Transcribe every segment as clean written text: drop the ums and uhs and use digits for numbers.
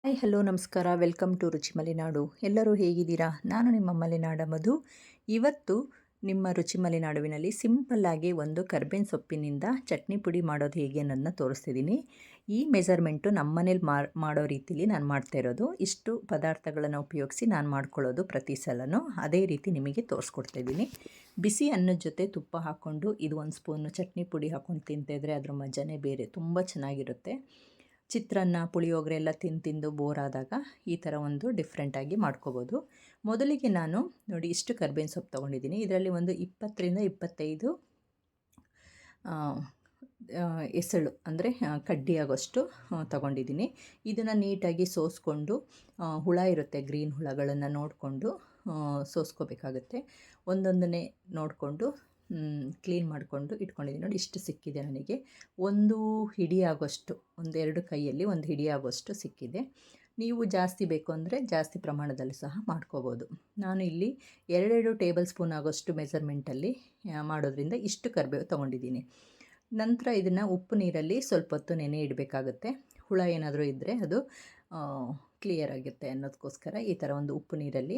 Hi hello ನಮಸ್ಕಾರ welcome to ರುಚಿ ಮಲೆನಾಡು. ಎಲ್ಲರೂ ಹೇಗಿದ್ದೀರಾ? ನಾನು ನಿಮ್ಮ ಮಲೆನಾಡ ಮಧು. ಇವತ್ತು ನಿಮ್ಮ ರುಚಿ ಮಲೆನಾಡುವಿನಲ್ಲಿ ಸಿಂಪಲ್ಲಾಗಿ ಒಂದು ಕರ್ಬೇವಿನ ಸೊಪ್ಪಿನಿಂದ ಚಟ್ನಿ ಪುಡಿ ಮಾಡೋದು ಹೇಗೆ ಅನ್ನೋದನ್ನ ತೋರಿಸ್ತಿದ್ದೀನಿ. ಈ ಮೆಜರ್ಮೆಂಟು ನಮ್ಮ ಮನೇಲಿ ಮಾಡೋ ರೀತಿಲಿ ನಾನು ಮಾಡ್ತಾ ಇರೋದು. ಇಷ್ಟು ಪದಾರ್ಥಗಳನ್ನು ಉಪಯೋಗಿಸಿ ನಾನು ಮಾಡ್ಕೊಳ್ಳೋದು ಪ್ರತಿ ಸಲನೂ ಅದೇ ರೀತಿ ನಿಮಗೆ ತೋರಿಸ್ಕೊಡ್ತಾಯಿದ್ದೀನಿ. ಬಿಸಿ ಅನ್ನದ ಜೊತೆ ತುಪ್ಪ ಹಾಕ್ಕೊಂಡು ಇದು ಒಂದು ಸ್ಪೂನು ಚಟ್ನಿ ಪುಡಿ ಹಾಕ್ಕೊಂಡು ತಿಂತಿದ್ರೆ ಅದ್ರ ಮಜಾನೇ ಬೇರೆ, ತುಂಬ ಚೆನ್ನಾಗಿರುತ್ತೆ. ಚಿತ್ರಾನ್ನ ಪುಳಿಯೋಗರೆ ಎಲ್ಲ ತಿಂದು ಬೋರ್ ಆದಾಗ ಈ ಥರ ಒಂದು ಡಿಫ್ರೆಂಟಾಗಿ ಮಾಡ್ಕೋಬೋದು. ಮೊದಲಿಗೆ ನಾನು ನೋಡಿ ಇಷ್ಟು ಕರ್ಬೇವಿನ ಸೊಪ್ಪು ತೊಗೊಂಡಿದ್ದೀನಿ. ಇದರಲ್ಲಿ ಒಂದು 20ರಿಂದ 25 ಎಸಳು ಅಂದರೆ ಕಡ್ಡಿ ಆಗೋಷ್ಟು ತೊಗೊಂಡಿದ್ದೀನಿ. ಇದನ್ನು ನೀಟಾಗಿ ಸೋಸ್ಕೊಂಡು ಹುಳ ಇರುತ್ತೆ, ಗ್ರೀನ್ ಹುಳಗಳನ್ನು ನೋಡಿಕೊಂಡು ಸೋಸ್ಕೋಬೇಕಾಗುತ್ತೆ. ಒಂದೊಂದನ್ನೇ ನೋಡಿಕೊಂಡು ಕ್ಲೀನ್ ಮಾಡಿಕೊಂಡು ಇಟ್ಕೊಂಡಿದ್ದೀನಿ. ನೋಡಿ ಇಷ್ಟು ಸಿಕ್ಕಿದೆ ನನಗೆ. ಒಂದು ಹಿಡಿ ಆಗೋಷ್ಟು, ಒಂದೆರಡು ಕೈಯಲ್ಲಿ ಒಂದು ಹಿಡಿ ಆಗೋಷ್ಟು ಸಿಕ್ಕಿದೆ. ನೀವು ಜಾಸ್ತಿ ಬೇಕು ಅಂದರೆ ಜಾಸ್ತಿ ಪ್ರಮಾಣದಲ್ಲಿ ಸಹ ಮಾಡ್ಕೋಬೋದು. ನಾನು ಇಲ್ಲಿ 2 ಟೇಬಲ್ ಸ್ಪೂನ್ ಆಗೋಷ್ಟು ಮೆಜರ್ಮೆಂಟಲ್ಲಿ ಮಾಡೋದ್ರಿಂದ ಇಷ್ಟು ಕರಿಬೇವು ತೊಗೊಂಡಿದ್ದೀನಿ. ನಂತರ ಇದನ್ನು ಉಪ್ಪು ನೀರಲ್ಲಿ ಸ್ವಲ್ಪ ಹೊತ್ತು ನೆನೆ ಇಡಬೇಕಾಗುತ್ತೆ. ಹುಳ ಏನಾದರೂ ಇದ್ದರೆ ಅದು ಕ್ಲಿಯರ್ ಆಗುತ್ತೆ ಅನ್ನೋದಕ್ಕೋಸ್ಕರ ಈ ಥರ ಒಂದು ಉಪ್ಪು ನೀರಲ್ಲಿ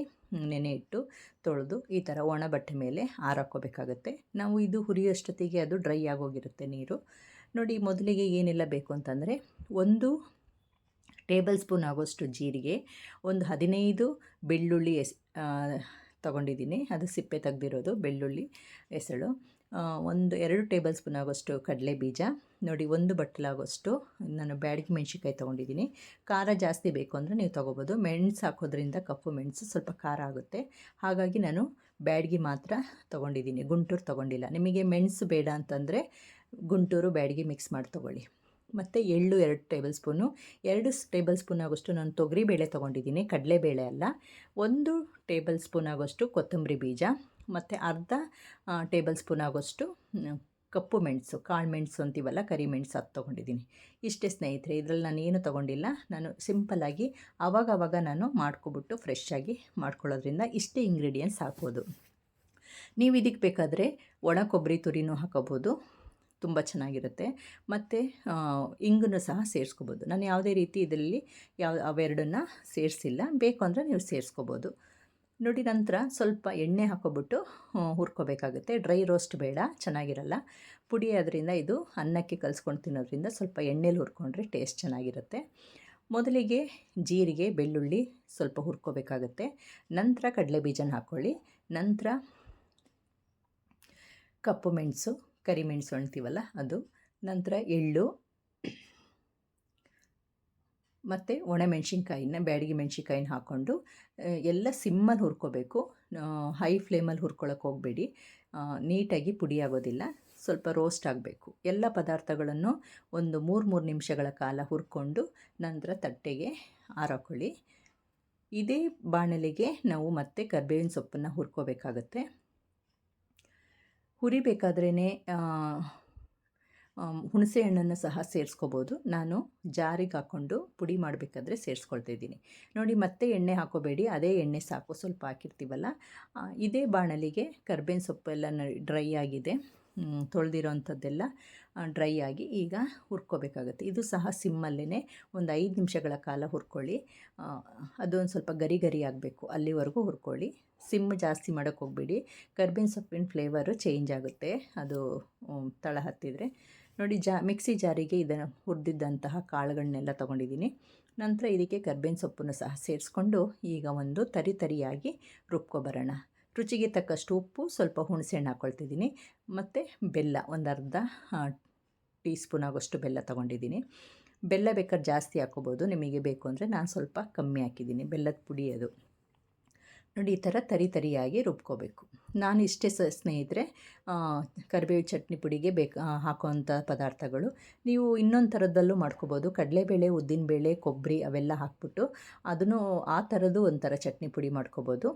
ನೆನೆ ಇಟ್ಟು ತೊಳೆದು ಈ ಥರ ಒಣ ಬಟ್ಟೆ ಮೇಲೆ ಆರಾಕೋಬೇಕಾಗುತ್ತೆ. ನಾವು ಇದು ಹುರಿಯೋಷ್ಟೊತ್ತಿಗೆ ಅದು ಡ್ರೈ ಆಗೋಗಿರುತ್ತೆ ನೀರು. ನೋಡಿ ಮೊದಲಿಗೆ ಏನೆಲ್ಲ ಬೇಕು ಅಂತಂದರೆ, 1 ಟೇಬಲ್ ಸ್ಪೂನ್ ಆಗೋಷ್ಟು ಜೀರಿಗೆ, ಒಂದು 15 ಬೆಳ್ಳುಳ್ಳಿ ತೊಗೊಂಡಿದ್ದೀನಿ, ಅದು ಸಿಪ್ಪೆ ತೆಗೆದಿರೋದು ಬೆಳ್ಳುಳ್ಳಿ ಎಸಳು, ಒಂದು 2 ಟೇಬಲ್ ಸ್ಪೂನ್ ಆಗೋಷ್ಟು ಕಡಲೆ ಬೀಜ, ನೋಡಿ 1 ಬಟ್ಟಲಾಗೋಷ್ಟು ನಾನು ಬ್ಯಾಡಗಿ ಮೆಣಸಿನ್ಕಾಯಿ ತೊಗೊಂಡಿದ್ದೀನಿ. ಖಾರ ಜಾಸ್ತಿ ಬೇಕು ಅಂದರೆ ನೀವು ತೊಗೋಬೋದು. ಮೆಣಸು ಹಾಕೋದ್ರಿಂದ ಕಪ್ಪು ಮೆಣಸು ಸ್ವಲ್ಪ ಖಾರ ಆಗುತ್ತೆ, ಹಾಗಾಗಿ ನಾನು ಬ್ಯಾಡಗಿ ಮಾತ್ರ ತೊಗೊಂಡಿದ್ದೀನಿ, ಗುಂಟೂರು ತೊಗೊಂಡಿಲ್ಲ. ನಿಮಗೆ ಮೆಣಸು ಬೇಡ ಅಂತಂದರೆ ಗುಂಟೂರು ಬ್ಯಾಡಗಿ ಮಿಕ್ಸ್ ಮಾಡಿ ತೊಗೊಳ್ಳಿ. ಮತ್ತು ಎಳ್ಳು 2 ಟೇಬಲ್ ಸ್ಪೂನು, 2 ಟೇಬಲ್ ಸ್ಪೂನ್ ಆಗೋಷ್ಟು ನಾನು ತೊಗರಿಬೇಳೆ ತೊಗೊಂಡಿದ್ದೀನಿ, ಕಡಲೆಬೇಳೆ ಅಲ್ಲ. 1 ಟೇಬಲ್ ಸ್ಪೂನ್ ಆಗೋಷ್ಟು ಕೊತ್ತಂಬರಿ ಬೀಜ ಮತ್ತು ಅರ್ಧ ಟೇಬಲ್ ಸ್ಪೂನ್ ಆಗೋಷ್ಟು ಕಪ್ಪು ಮೆಣಸು, ಕಾಳು ಮೆಣಸು ಅಂತೀವಲ್ಲ, ಕರಿಮೆಣಸು, ಅದು ತೊಗೊಂಡಿದ್ದೀನಿ. ಇಷ್ಟೇ ಸ್ನೇಹಿತರೆ, ಇದರಲ್ಲಿ ನಾನು ಏನು ತೊಗೊಂಡಿಲ್ಲ. ನಾನು ಸಿಂಪಲ್ಲಾಗಿ ಆವಾಗವಾಗ ನಾನು ಮಾಡ್ಕೊಬಿಟ್ಟು ಫ್ರೆಶ್ಶಾಗಿ ಮಾಡ್ಕೊಳ್ಳೋದ್ರಿಂದ ಇಷ್ಟೇ ಇಂಗ್ರೀಡಿಯೆಂಟ್ಸ್ ಹಾಕ್ಬೋದು. ನೀವು ಇದಕ್ಕೆ ಬೇಕಾದರೆ ಒಣ ಕೊಬ್ಬರಿ ತುರಿನೂ ಹಾಕೋಬೋದು, ತುಂಬ ಚೆನ್ನಾಗಿರುತ್ತೆ. ಮತ್ತು ಇಂಗನ್ನು ಸಹ ಸೇರಿಸ್ಕೋಬೋದು. ನಾನು ಯಾವುದೇ ರೀತಿ ಇದರಲ್ಲಿ ಅವೆರಡನ್ನು ಸೇರಿಸಿಲ್ಲ, ಬೇಕು ಅಂದರೆ ನೀವು ಸೇರಿಸ್ಕೋಬೋದು. ನೋಡಿ ನಂತರ ಸ್ವಲ್ಪ ಎಣ್ಣೆ ಹಾಕ್ಕೊಬಿಟ್ಟು ಹುರ್ಕೋಬೇಕಾಗುತ್ತೆ. ಡ್ರೈ ರೋಸ್ಟ್ ಬೇಡ, ಚೆನ್ನಾಗಿರಲ್ಲ. ಪುಡಿ ಅದರಿಂದ ಇದು ಅನ್ನಕ್ಕೆ ಕಲಿಸ್ಕೊಂಡು ತಿನ್ನೋದ್ರಿಂದ ಸ್ವಲ್ಪ ಎಣ್ಣೆಲಿ ಹುರ್ಕೊಂಡ್ರೆ ಟೇಸ್ಟ್ ಚೆನ್ನಾಗಿರುತ್ತೆ. ಮೊದಲಿಗೆ ಜೀರಿಗೆ ಬೆಳ್ಳುಳ್ಳಿ ಸ್ವಲ್ಪ ಹುರ್ಕೋಬೇಕಾಗುತ್ತೆ. ನಂತರ ಕಡಲೆ ಬೀಜನ ಹಾಕ್ಕೊಳ್ಳಿ. ನಂತರ ಕಪ್ಪು ಮೆಣಸು, ಕರಿಮೆಣಸು ಅಂತೀವಲ್ಲ ಅದು, ನಂತರ ಎಳ್ಳು ಮತ್ತು ಒಣಮೆಣ್ಸಿನ್ಕಾಯಿನ, ಬ್ಯಾಡಗಿ ಮೆಣ್ಸಿನ್ಕಾಯಿನ ಹಾಕ್ಕೊಂಡು ಎಲ್ಲ ಸಿಮ್ಮಲ್ಲಿ ಹುರ್ಕೋಬೇಕು. ಹೈ ಫ್ಲೇಮಲ್ಲಿ ಹುರ್ಕೊಳ್ಳೋಕೆ ಹೋಗಬೇಡಿ, ನೀಟಾಗಿ ಪುಡಿ ಆಗೋದಿಲ್ಲ, ಸ್ವಲ್ಪ ರೋಸ್ಟ್ ಆಗಬೇಕು. ಎಲ್ಲ ಪದಾರ್ಥಗಳನ್ನು ಒಂದು 3 ನಿಮಿಷಗಳ ಕಾಲ ಹುರ್ಕೊಂಡು ನಂತರ ತಟ್ಟೆಗೆ ಆರಾಕೊಳ್ಳಿ. ಇದೇ ಬಾಣಲೆಗೆ ನಾವು ಮತ್ತೆ ಕರ್ಬೇವಿನ ಸೊಪ್ಪನ್ನು ಹುರ್ಕೋಬೇಕಾಗತ್ತೆ. ಹುರಿಬೇಕಾದ್ರೇ ಹುಣಸೆ ಹಣ್ಣನ್ನು ಸಹ ಸೇರಿಸ್ಕೋಬೋದು. ನಾನು ಜಾರಿಗೆ ಹಾಕ್ಕೊಂಡು ಪುಡಿ ಮಾಡಬೇಕಾದ್ರೆ ಸೇರಿಸ್ಕೊಳ್ತಾಯಿದ್ದೀನಿ. ನೋಡಿ ಮತ್ತೆ ಎಣ್ಣೆ ಹಾಕೋಬೇಡಿ, ಅದೇ ಎಣ್ಣೆ ಸಾಕು, ಸ್ವಲ್ಪ ಹಾಕಿರ್ತೀವಲ್ಲ. ಇದೇ ಬಾಣಲಿಗೆ ಕರ್ಬೇವಿನ ಸೊಪ್ಪೆಲ್ಲ ಡ್ರೈ ಆಗಿದೆ, ತೊಳೆದಿರೋ ಅಂಥದ್ದೆಲ್ಲ ಡ್ರೈ ಆಗಿ ಈಗ ಹುರ್ಕೋಬೇಕಾಗತ್ತೆ. ಇದು ಸಹ ಸಿಮ್ಮಲ್ಲೇ ಒಂದು 5 ನಿಮಿಷಗಳ ಕಾಲ ಹುರ್ಕೊಳ್ಳಿ. ಅದೊಂದು ಸ್ವಲ್ಪ ಗರಿ ಗರಿ ಆಗಬೇಕು, ಅಲ್ಲಿವರೆಗೂ ಹುರ್ಕೊಳ್ಳಿ. ಸಿಮ್ ಜಾಸ್ತಿ ಮಾಡೋಕ್ಕೆ ಹೋಗಬೇಡಿ, ಕರ್ಬೇವಿನ ಸೊಪ್ಪಿನ ಫ್ಲೇವರು ಚೇಂಜ್ ಆಗುತ್ತೆ ಅದು ತಳ ಹತ್ತಿದರೆ. ನೋಡಿ ಮಿಕ್ಸಿ ಜಾರಿಗೆ ಇದನ್ನು ಹುರಿದಿದ್ದಂತಹ ಕಾಳುಗಳನ್ನೆಲ್ಲ ತೊಗೊಂಡಿದ್ದೀನಿ. ನಂತರ ಇದಕ್ಕೆ ಕರ್ಬೇವಿನ ಸೊಪ್ಪನ್ನು ಸಹ ಸೇರಿಸ್ಕೊಂಡು ಈಗ ಒಂದು ತರಿಯಾಗಿ ರುಬ್ಕೊಬರೋಣ. ರುಚಿಗೆ ತಕ್ಕಷ್ಟು ಉಪ್ಪು, ಸ್ವಲ್ಪ ಹುಣಸೆಹಣ್ಣು ಹಾಕ್ಕೊಳ್ತಿದ್ದೀನಿ, ಮತ್ತು ಬೆಲ್ಲ ಒಂದು ಅರ್ಧ ಟೀ ಸ್ಪೂನ್ ಆಗೋಷ್ಟು ಬೆಲ್ಲ ತೊಗೊಂಡಿದ್ದೀನಿ. ಬೆಲ್ಲ ಬೇಕಾದ್ರೆ ಜಾಸ್ತಿ ಹಾಕ್ಕೋಬೋದು, ನಿಮಗೆ ಬೇಕು ಅಂದರೆ ನಾನು ಸ್ವಲ್ಪ ಕಮ್ಮಿ ಹಾಕಿದ್ದೀನಿ, ಬೆಲ್ಲದ ಪುಡಿ ಅದು. ನೋಡಿ ಈ ಥರ ತರಿಯಾಗಿ ರುಬ್ಕೋಬೇಕು. ನಾನು ಇಷ್ಟೇ ಸ್ನೇಹಿತರೆ ಕರಿಬೇವು ಚಟ್ನಿ ಪುಡಿಗೆ ಹಾಕೋವಂಥ ಪದಾರ್ಥಗಳು. ನೀವು ಇನ್ನೊಂದು ಥರದ್ದಲ್ಲೂ ಮಾಡ್ಕೋಬೋದು. ಕಡಲೆಬೇಳೆ, ಉದ್ದಿನಬೇಳೆ, ಕೊಬ್ಬರಿ ಅವೆಲ್ಲ ಹಾಕ್ಬಿಟ್ಟು ಅದನ್ನು ಆ ಥರದ್ದು ಒಂಥರ ಚಟ್ನಿ ಪುಡಿ ಮಾಡ್ಕೋಬೋದು.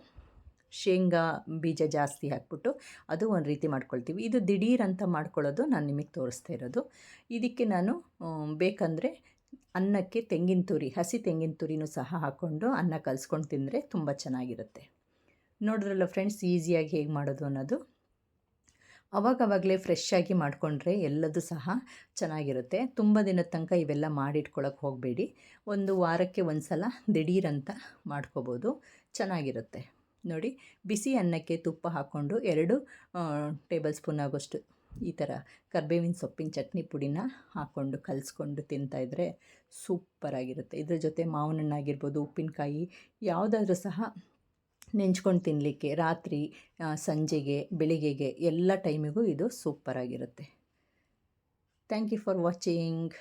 ಶೇಂಗಾ ಬೀಜ ಜಾಸ್ತಿ ಹಾಕ್ಬಿಟ್ಟು ಅದು ಒಂದು ರೀತಿ ಮಾಡ್ಕೊಳ್ತೀವಿ. ಇದು ದಿಢೀರ್ ಅಂತ ಮಾಡ್ಕೊಳ್ಳೋದು ನಾನು ನಿಮಗೆ ತೋರಿಸ್ತಾ ಇರೋದು. ಇದಕ್ಕೆ ನಾನು ಬೇಕಂದರೆ ಅನ್ನಕ್ಕೆ ತೆಂಗಿನ ತುರಿ, ಹಸಿ ತೆಂಗಿನ ತುರಿನೂ ಸಹ ಹಾಕ್ಕೊಂಡು ಅನ್ನ ಕಲಿಸ್ಕೊಂಡು ತಿಂದರೆ ತುಂಬ ಚೆನ್ನಾಗಿರುತ್ತೆ. ನೋಡಿದ್ರಲ್ಲ ಫ್ರೆಂಡ್ಸ್, ಈಸಿಯಾಗಿ ಹೇಗೆ ಮಾಡೋದು ಅನ್ನೋದು. ಅವಾಗವಾಗಲೇ ಫ್ರೆಶ್ಶಾಗಿ ಮಾಡಿಕೊಂಡ್ರೆ ಎಲ್ಲದೂ ಸಹ ಚೆನ್ನಾಗಿರುತ್ತೆ. ತುಂಬ ದಿನದ ತನಕ ಇವೆಲ್ಲ ಮಾಡಿಟ್ಕೊಳ್ಳೋಕೆ ಹೋಗಬೇಡಿ. ಒಂದು ವಾರಕ್ಕೆ ಒಂದು ಸಲ ದಿಢೀರಂತ ಮಾಡ್ಕೋಬೋದು, ಚೆನ್ನಾಗಿರುತ್ತೆ. ನೋಡಿ, ಬಿಸಿ ಅನ್ನಕ್ಕೆ ತುಪ್ಪ ಹಾಕ್ಕೊಂಡು 2 ಟೇಬಲ್ ಸ್ಪೂನ್ ಆಗೋಷ್ಟು ಈ ಥರ ಕರ್ಬೇವಿನ ಸೊಪ್ಪಿನ ಚಟ್ನಿ ಪುಡಿನ ಹಾಕ್ಕೊಂಡು ಕಲಿಸ್ಕೊಂಡು ತಿಂತಾಯಿದ್ರೆ ಸೂಪರಾಗಿರುತ್ತೆ. ಇದ್ರ ಜೊತೆ ಮಾವಿನ ಹಣ್ಣಾಗಿರ್ಬೋದು, ಉಪ್ಪಿನಕಾಯಿ ಯಾವುದಾದ್ರೂ ಸಹ ನೆಂಚ್ಕೊಂಡು ತಿನ್ನಲಿಕ್ಕೆ ರಾತ್ರಿ, ಸಂಜೆಗೆ, ಬೆಳಿಗ್ಗೆಗೆ ಎಲ್ಲ ಟೈಮಿಗೂ ಇದು ಸೂಪರಾಗಿರುತ್ತೆ. Thank you for watching.